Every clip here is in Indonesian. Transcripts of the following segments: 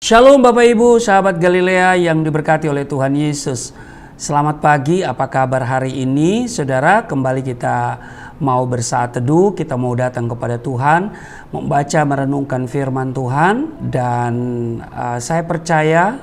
Shalom Bapak Ibu, sahabat Galilea yang diberkati oleh Tuhan Yesus. Selamat pagi, apa kabar hari ini? Saudara, kembali kita mau bersaat teduh, kita mau datang kepada Tuhan, membaca merenungkan firman Tuhan. Dan saya percaya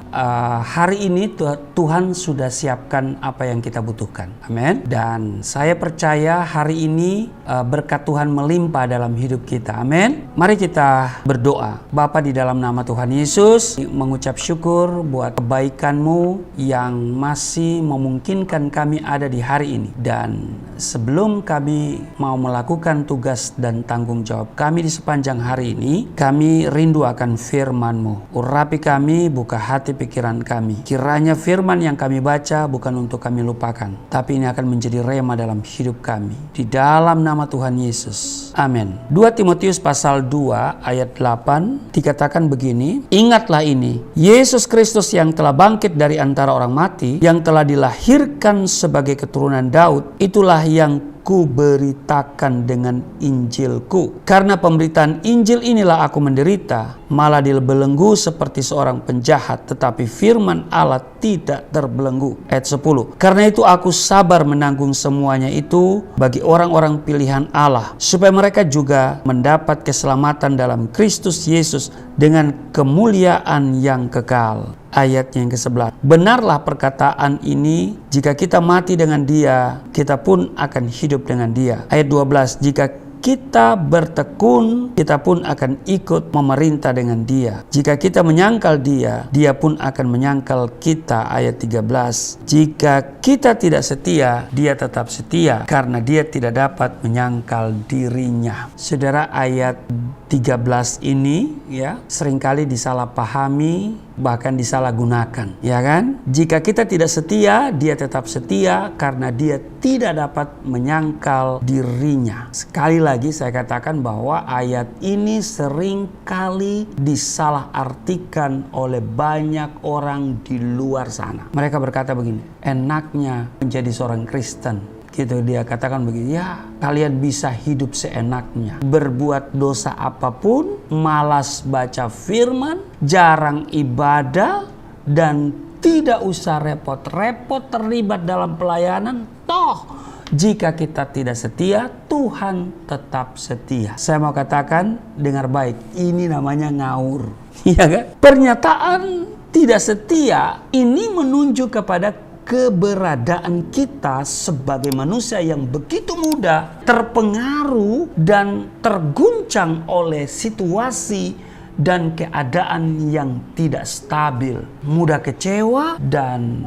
hari ini Tuhan sudah siapkan apa yang kita butuhkan. Amin. Dan saya percaya hari ini berkat Tuhan melimpah dalam hidup kita. Amin. Mari kita berdoa. Bapa, di dalam nama Tuhan Yesus, mengucap syukur buat kebaikan-Mu yang masih memungkinkan kami ada di hari ini. Dan sebelum kami mau melakukan tugas dan tanggung jawab kami di sepanjang hari ini, kami rindu akan firman-Mu. Urapi kami, buka hati pikiran kami. Kiranya firman yang kami baca bukan untuk kami lupakan, tapi ini akan menjadi rema dalam hidup kami. Di dalam nama Tuhan Yesus. Amin. 2 Timotius pasal 2 ayat 8 dikatakan begini, ingatlah ini, Yesus Kristus yang telah bangkit dari antara orang mati, yang telah dilahirkan sebagai keturunan Daud, itulah yang kuberitakan dengan Injilku. Karena pemberitaan Injil inilah aku menderita, malah dibelenggu seperti seorang penjahat, tetapi firman Allah tidak terbelenggu. Ayat 10. Karena itu aku sabar menanggung semuanya itu bagi orang-orang pilihan Allah, supaya mereka juga mendapat keselamatan dalam Kristus Yesus dengan kemuliaan yang kekal. Ayatnya yang ke-11. Benarlah perkataan ini, jika kita mati dengan Dia, kita pun akan hidup dengan Dia. Ayat 12. Jika kita bertekun, kita pun akan ikut memerintah dengan Dia. Jika kita menyangkal Dia, Dia pun akan menyangkal kita. Ayat 13. Jika kita tidak setia, Dia tetap setia, karena Dia tidak dapat menyangkal dirinya. Saudara, ayat 13 ini seringkali disalahpahami, bahkan disalahgunakan, ya kan? Jika kita tidak setia, Dia tetap setia karena Dia tidak dapat menyangkal dirinya. Sekali lagi saya katakan bahwa ayat ini seringkali disalahartikan oleh banyak orang di luar sana. Mereka berkata begini, enaknya menjadi seorang Kristen. Gitu dia katakan begini, ya kalian bisa hidup seenaknya, berbuat dosa apapun, malas baca firman, jarang ibadah, dan tidak usah repot-repot terlibat dalam pelayanan. Toh jika kita tidak setia, Tuhan tetap setia. Saya mau katakan, dengar baik, ini namanya ngaur. Iya kan? Pernyataan tidak setia ini menunjuk kepada keberadaan kita sebagai manusia yang begitu mudah terpengaruh dan terguncang oleh situasi dan keadaan yang tidak stabil, mudah kecewa dan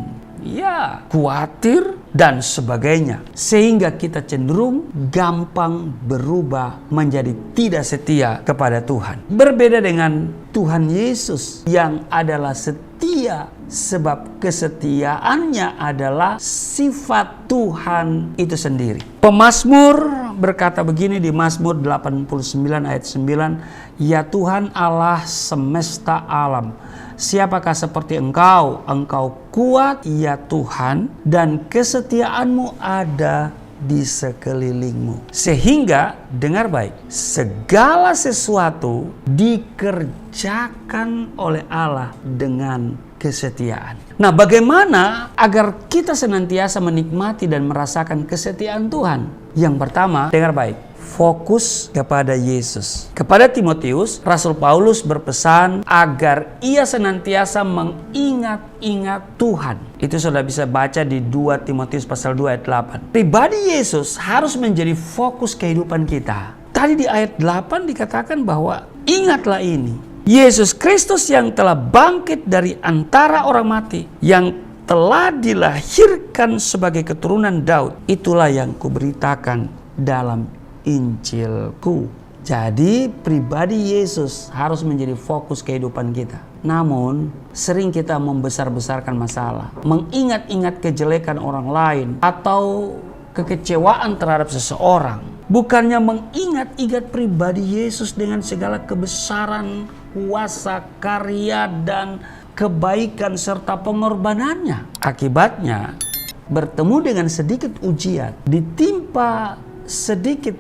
khawatir dan sebagainya, sehingga kita cenderung gampang berubah menjadi tidak setia kepada Tuhan. Berbeda dengan Tuhan Yesus yang adalah setia, sebab kesetiaannya adalah sifat Tuhan itu sendiri. Pemazmur berkata begini di Mazmur 89 ayat 9, ya Tuhan Allah semesta alam, siapakah seperti Engkau? Engkau kuat ya Tuhan, dan kesetiaanmu ada di sekelilingmu. Sehingga, dengar baik, segala sesuatu dikerjakan oleh Allah dengan kesetiaan. Nah, bagaimana agar kita senantiasa menikmati dan merasakan kesetiaan Tuhan? Yang pertama, dengar baik, fokus kepada Yesus. Kepada Timotius, Rasul Paulus berpesan agar ia senantiasa mengingat-ingat Tuhan. Itu sudah bisa baca di 2 Timotius pasal 2 ayat 8. Pribadi Yesus harus menjadi fokus kehidupan kita. Tadi di ayat 8 dikatakan bahwa ingatlah ini, Yesus Kristus yang telah bangkit dari antara orang mati, yang telah dilahirkan sebagai keturunan Daud, itulah yang kuberitakan dalam Injilku. Jadi pribadi Yesus harus menjadi fokus kehidupan kita. Namun sering kita membesar-besarkan masalah, mengingat-ingat kejelekan orang lain atau kekecewaan terhadap seseorang, bukannya mengingat-ingat pribadi Yesus dengan segala kebesaran, kuasa, karya, dan kebaikan serta pengorbanannya. Akibatnya bertemu dengan sedikit ujian, ditimpa sedikit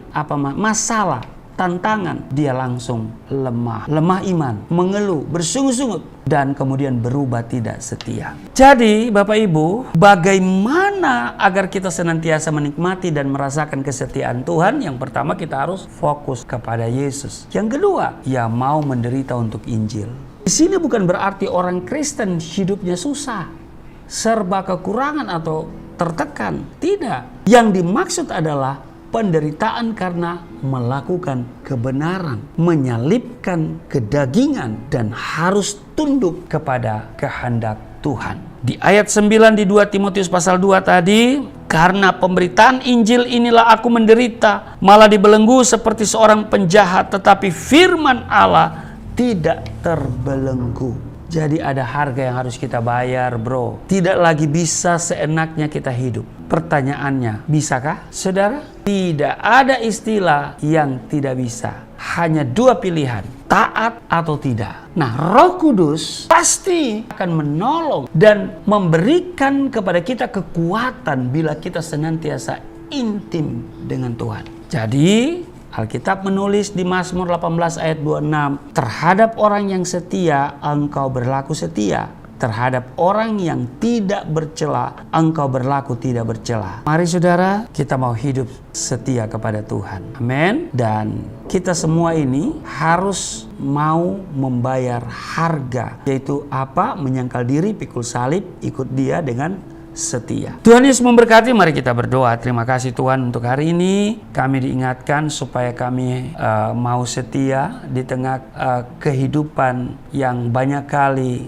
masalah, tantangan, dia langsung lemah iman, mengeluh, bersungut-sungut, dan kemudian berubah tidak setia. Jadi Bapak Ibu, bagaimana agar kita senantiasa menikmati dan merasakan kesetiaan Tuhan? Yang pertama, kita harus fokus kepada Yesus. Yang kedua, ya mau menderita untuk Injil. Di sini bukan berarti orang Kristen hidupnya susah, serba kekurangan atau tertekan. Tidak. Yang dimaksud adalah penderitaan karena melakukan kebenaran, menyalipkan kedagingan, dan harus tunduk kepada kehendak Tuhan. Di ayat 9 di 2 Timotius pasal 2 tadi, karena pemberitaan Injil inilah aku menderita, malah dibelenggu seperti seorang penjahat, tetapi firman Allah tidak terbelenggu. Jadi ada harga yang harus kita bayar, bro. Tidak lagi bisa seenaknya kita hidup. Pertanyaannya, bisakah, saudara? Tidak ada istilah yang tidak bisa. Hanya dua pilihan, taat atau tidak. Nah, Roh Kudus pasti akan menolong dan memberikan kepada kita kekuatan bila kita senantiasa intim dengan Tuhan. Jadi, Alkitab menulis di Mazmur 18 ayat 26, terhadap orang yang setia, engkau berlaku setia. Terhadap orang yang tidak bercela, engkau berlaku tidak bercela. Mari saudara, kita mau hidup setia kepada Tuhan. Amin. Dan kita semua ini harus mau membayar harga. Yaitu apa? Menyangkal diri, pikul salib, ikut Dia dengan setia. Tuhan Yesus memberkati. Mari kita berdoa. Terima kasih Tuhan untuk hari ini. Kami diingatkan supaya kami mau setia di tengah kehidupan yang banyak kali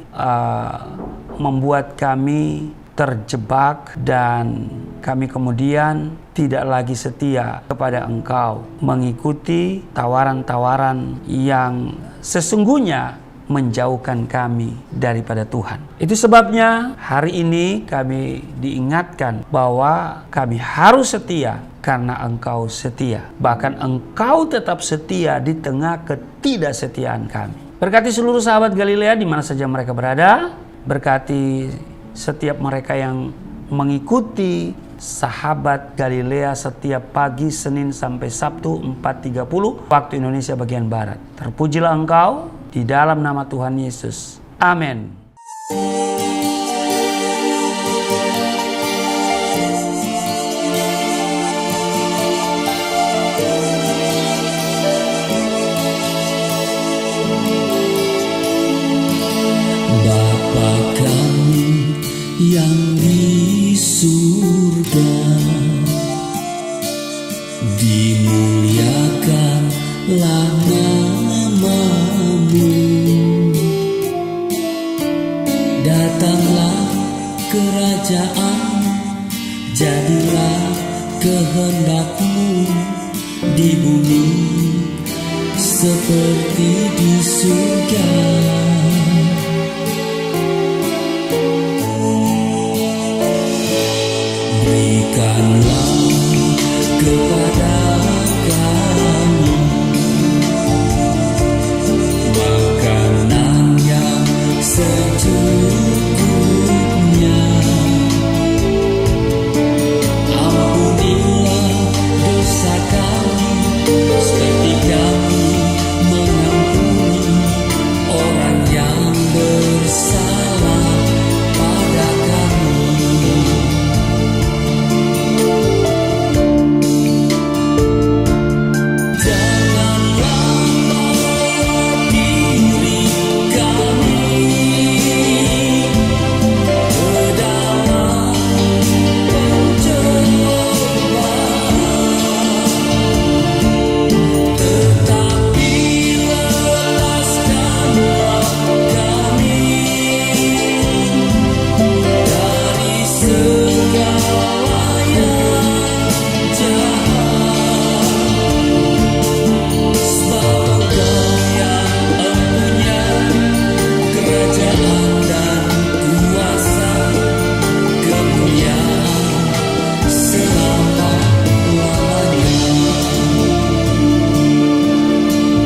membuat kami terjebak, dan kami kemudian tidak lagi setia kepada Engkau, mengikuti tawaran-tawaran yang sesungguhnya menjauhkan kami daripada Tuhan. Itu sebabnya hari ini kami diingatkan bahwa kami harus setia karena Engkau setia. Bahkan Engkau tetap setia di tengah ketidaksetiaan kami. Berkati seluruh sahabat Galilea di mana saja mereka berada. Berkati setiap mereka yang mengikuti sahabat Galilea setiap pagi Senin sampai Sabtu 4.30 waktu Indonesia bagian Barat. Terpujilah Engkau di dalam nama Tuhan Yesus. Amin. Bapa kami yang di surga, dimuliakanlah nama-Mu. Datanglah kerajaan, jadilah kehendak-Mu di bumi seperti di surga. Berikanlah kepada